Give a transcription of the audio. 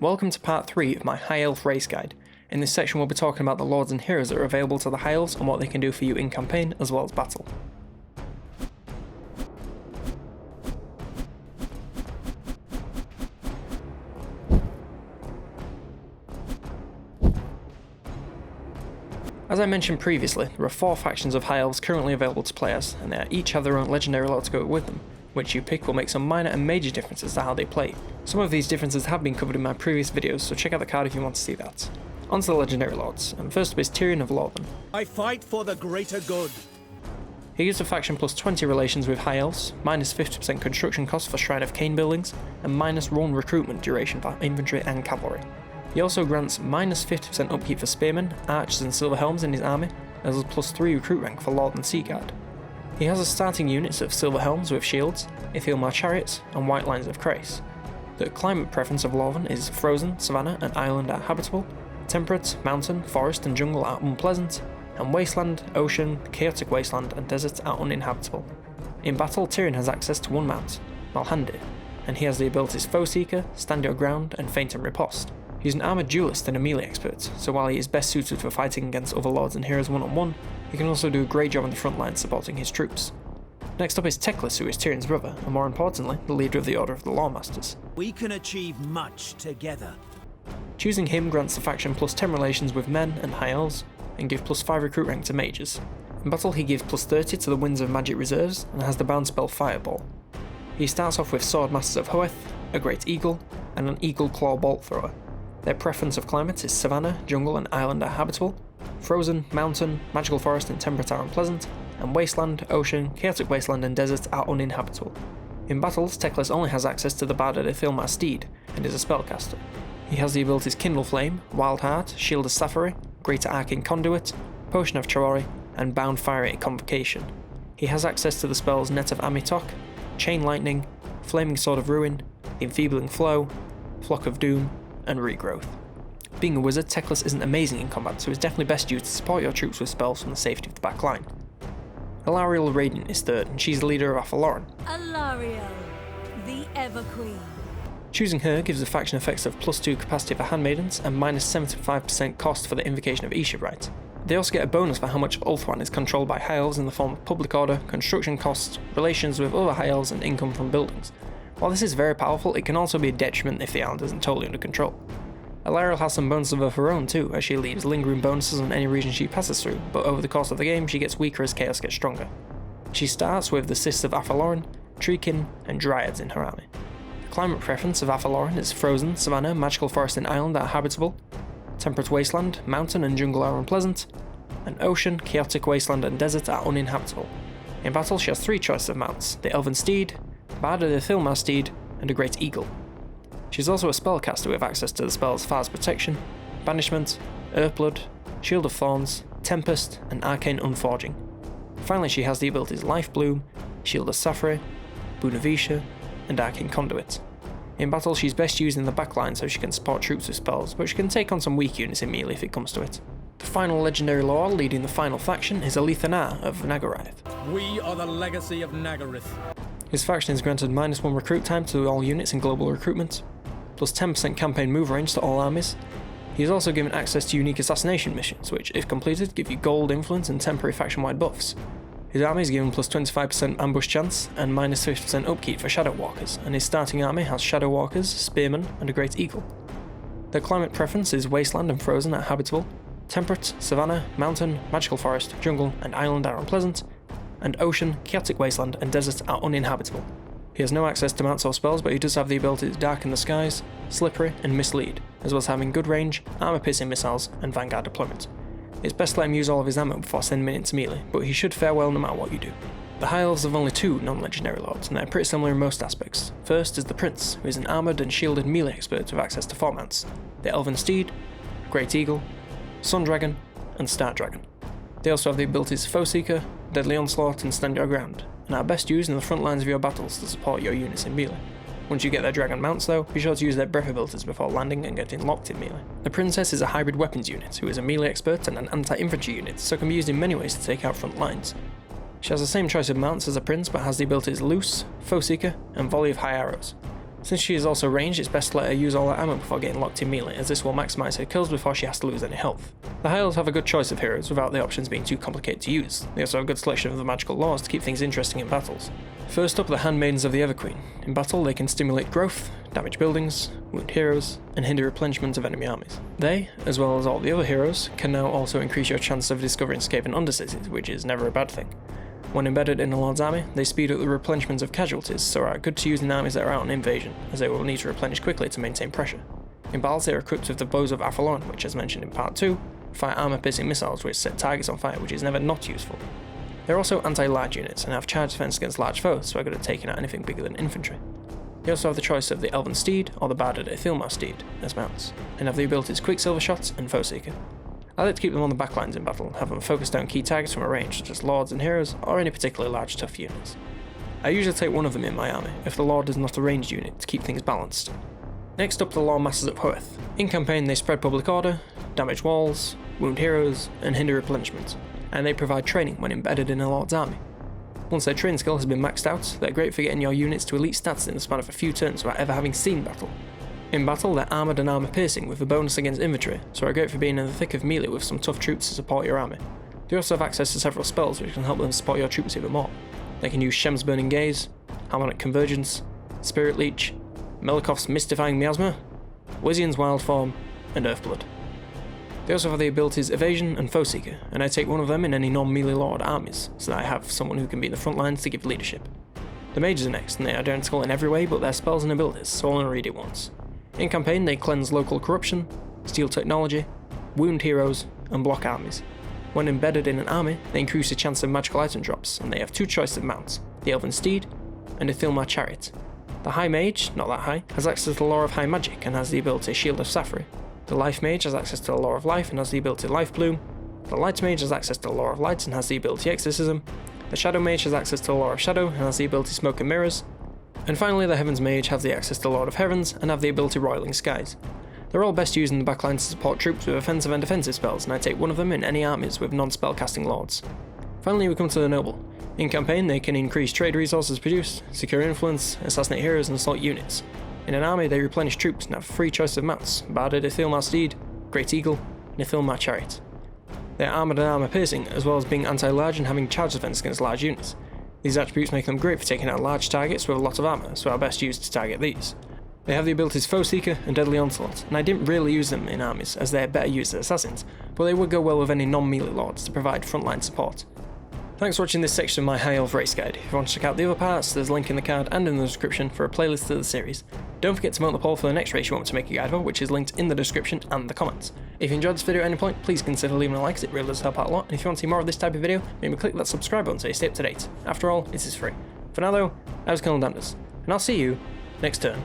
Welcome to part 3 of my High Elf race guide. In this section we'll be talking about the lords and heroes that are available to the High Elves and what they can do for you in campaign as well as battle. As I mentioned previously, there are 4 factions of High Elves currently available to players, and they each have their own legendary lord to go with them. Which you pick will make some minor and major differences to how they play. Some of these differences have been covered in my previous videos, so check out the card if you want to see that. On to the legendary lords, and first up is Tyrion of Loremaster. I fight for the greater good. He gives the faction plus 20 relations with High Elves, minus 50% construction cost for Shrine of Cain buildings, and minus 1 recruitment duration for infantry and cavalry. He also grants minus 50% upkeep for spearmen, archers and silver helms in his army, as well as plus 3 recruit rank for Lord and Sea Guard. He has a starting units of silver helms with shields, Ithilmar chariots, and white lines of Crace. The climate preference of Lorven is frozen, savanna and island are habitable, temperate, mountain, forest and jungle are unpleasant, and wasteland, ocean, chaotic wasteland and desert are uninhabitable. In battle, Tyrion has access to 1 mount, Malhandir, and he has the abilities Foe Seeker, Stand Your Ground and Feint and Riposte. He's an armoured duelist and a melee expert, so while he is best suited for fighting against other lords and heroes one-on-one, he can also do a great job on the front line supporting his troops. Next up is Teclis, who is Tyrion's brother, and more importantly, the leader of the Order of the Loremasters. We can achieve much together. Choosing him grants the faction plus 10 relations with men and High Elves, and give plus 5 recruit rank to mages. In battle he gives plus 30 to the Winds of Magic reserves, and has the bound spell Fireball. He starts off with Sword Masters of Hoeth, a Great Eagle, and an Eagle Claw Bolt Thrower. Their preference of climate is savanna, jungle and island are habitable, frozen, mountain, magical forest and temperate are unpleasant, and wasteland, ocean, chaotic wasteland and desert are uninhabitable. In battles, Teclis only has access to the Bard of Ithilmar Steed, and is a spellcaster. He has the abilities Kindle Flame, Wild Heart, Shield of Sapphire, Greater Arcane Conduit, Potion of Chorori, and Bound Fiery Convocation. He has access to the spells Net of Amitok, Chain Lightning, Flaming Sword of Ruin, Enfeebling Flow, Flock of Doom, and Regrowth. Being a wizard, Teclis isn't amazing in combat, so it's definitely best used to support your troops with spells from the safety of the back line. Alarielle Radiant is third, and she's the leader of Alith Anar. Alarielle, the Ever Queen. Choosing her gives the faction effects of plus 2 capacity for Handmaidens and minus 75% cost for the Invocation of Isha Rite. They also get a bonus for how much Ulthuan is controlled by High Elves in the form of public order, construction costs, relations with other High Elves and income from buildings. While this is very powerful, it can also be a detriment if the island isn't totally under control. Alarielle has some bonuses of her own too, as she leaves lingering bonuses on any region she passes through, but over the course of the game she gets weaker as chaos gets stronger. She starts with the Sisters of Athaloran, Treekin, and Dryads in her army. The climate preference of Athaloran is frozen, savanna, magical forest and island are habitable, temperate wasteland, mountain and jungle are unpleasant, and ocean, chaotic wasteland and desert are uninhabitable. In battle she has 3 choices of mounts, the Elven Steed, Bard of the Ithilmar Steed, and a Great Eagle. She's also a spellcaster with access to the spells Far's Protection, Banishment, Earthblood, Shield of Thorns, Tempest, and Arcane Unforging. Finally she has the abilities Life Bloom, Shield of Sapphire, Boon of Isha, and Arcane Conduit. In battle she's best used in the backline so she can support troops with spells, but she can take on some weak units in melee if it comes to it. The final legendary lord leading the final faction is Alith Anar of Nagarath. We are the legacy of Nagarath. His faction is granted minus 1 recruit time to all units in global recruitment, plus 10% campaign move range to all armies. He is also given access to unique assassination missions, which, if completed, give you gold, influence and temporary faction-wide buffs. His army is given plus 25% ambush chance and minus 50% upkeep for Shadow Walkers, and his starting army has Shadow Walkers, Spearmen and a Great Eagle. Their climate preference is wasteland and frozen are habitable, temperate, savanna, mountain, magical forest, jungle and island are unpleasant, and ocean, chaotic wasteland and desert are uninhabitable. He has no access to mounts or spells, but he does have the ability to darken the skies, slippery and mislead, as well as having good range, armor-piercing missiles and vanguard deployment. It's best to let him use all of his ammo before sending him into melee, but he should fare well no matter what you do. The High Elves have only 2 non-legendary lords, and they're pretty similar in most aspects. First is the Prince, who is an armoured and shielded melee expert with access to 4 mounts, the Elven Steed, Great Eagle, Sun Dragon, and Star Dragon. They also have the abilities Foe Seeker, Deadly Onslaught and Stand Your Ground, and are best used in the front lines of your battles to support your units in melee. Once you get their dragon mounts though, be sure to use their breath abilities before landing and getting locked in melee. The Princess is a hybrid weapons unit, who is a melee expert and an anti-infantry unit, so can be used in many ways to take out front lines. She has the same choice of mounts as the Prince, but has the abilities Loose, Foe Seeker, and Volley of High Arrows. Since she is also ranged, it's best to let her use all her ammo before getting locked in melee, as this will maximise her kills before she has to lose any health. The High Elves have a good choice of heroes without the options being too complicated to use. They also have a good selection of the magical laws to keep things interesting in battles. First up, the Handmaidens of the Everqueen. In battle, they can stimulate growth, damage buildings, wound heroes, and hinder replenishment of enemy armies. They, as well as all the other heroes, can now also increase your chance of discovering escaping undercities, which is never a bad thing. When embedded in a Lord's army, they speed up the replenishment of casualties, so are good to use in armies that are out on invasion, as they will need to replenish quickly to maintain pressure. In battles, they are equipped with the bows of Avalon, which, as mentioned in part 2, fire armor-piercing missiles which set targets on fire, which is never not useful. They're also anti-large units and have charge defense against large foes, so are good at taking out anything bigger than infantry. They also have the choice of the Elven Steed or the Barded Ithilmar Steed as mounts, and have the abilities Quicksilver Shot and Foe Seeker. I like to keep them on the backlines in battle, have them focus down key targets from a range such as lords and heroes, or any particularly large tough units. I usually take one of them in my army, if the lord is not a ranged unit, to keep things balanced. Next up, the Loremasters of Hoeth. In campaign, they spread public order, damage walls, wound heroes, and hinder replenishment, and they provide training when embedded in a lord's army. Once their training skill has been maxed out, they're great for getting your units to elite stats in the span of a few turns without ever having seen battle. In battle, they're armoured and armour-piercing with a bonus against infantry, so are great for being in the thick of melee with some tough troops to support your army. They also have access to several spells which can help them support your troops even more. They can use Shem's Burning Gaze, Harmonic Convergence, Spirit Leech, Melikov's Mystifying Miasma, Lysian's Wild Form, and Earthblood. They also have the abilities Evasion and Foe Seeker, and I take one of them in any non-melee lord armies, so that I have someone who can be in the front lines to give leadership. The Mages are next, and they are identical in every way but their spells and abilities, so I'll only read it once. In campaign, they cleanse local corruption, steal technology, wound heroes, and block armies. When embedded in an army, they increase the chance of magical item drops, and they have two choices of mounts, the Elven Steed and the Ithilmar Chariot. The High Mage, not that high, has access to the Lore of High Magic and has the ability Shield of Sapphire. The Life Mage has access to the Lore of Life and has the ability Life Bloom. The Light Mage has access to the Lore of Light and has the ability Exorcism. The Shadow Mage has access to the Lore of Shadow and has the ability Smoke and Mirrors. And finally, the Heavens Mage have the access to the Lord of Heavens and have the ability Roiling Skies. They're all best used in the backline to support troops with offensive and defensive spells, and I take one of them in any armies with non-spellcasting lords. Finally, we come to the Noble. In campaign, they can increase trade resources produced, secure influence, assassinate heroes, and assault units. In an army, they replenish troops and have free choice of mounts, Barded Ithilmar Steed, Great Eagle, and Ithilmar Chariot. They are armoured and armour-piercing, as well as being anti-large and having charge defense against large units. These attributes make them great for taking out large targets with a lot of armour, so are best used to target these. They have the abilities Foe Seeker and Deadly Onslaught, and I didn't really use them in armies, as they are better used as assassins, but they would go well with any non-melee lords to provide frontline support. Thanks for watching this section of my High Elf race guide. If you want to check out the other parts, there's a link in the card and in the description for a playlist of the series. Don't forget to vote the poll for the next race you want me to make a guide for, which is linked in the description and the comments. If you enjoyed this video at any point, please consider leaving a like, as it really does help out a lot, and if you want to see more of this type of video, maybe click that subscribe button so you stay up to date. After all, it is free. For now though, I was COLONELDAMNEDERS, and I'll see you next turn.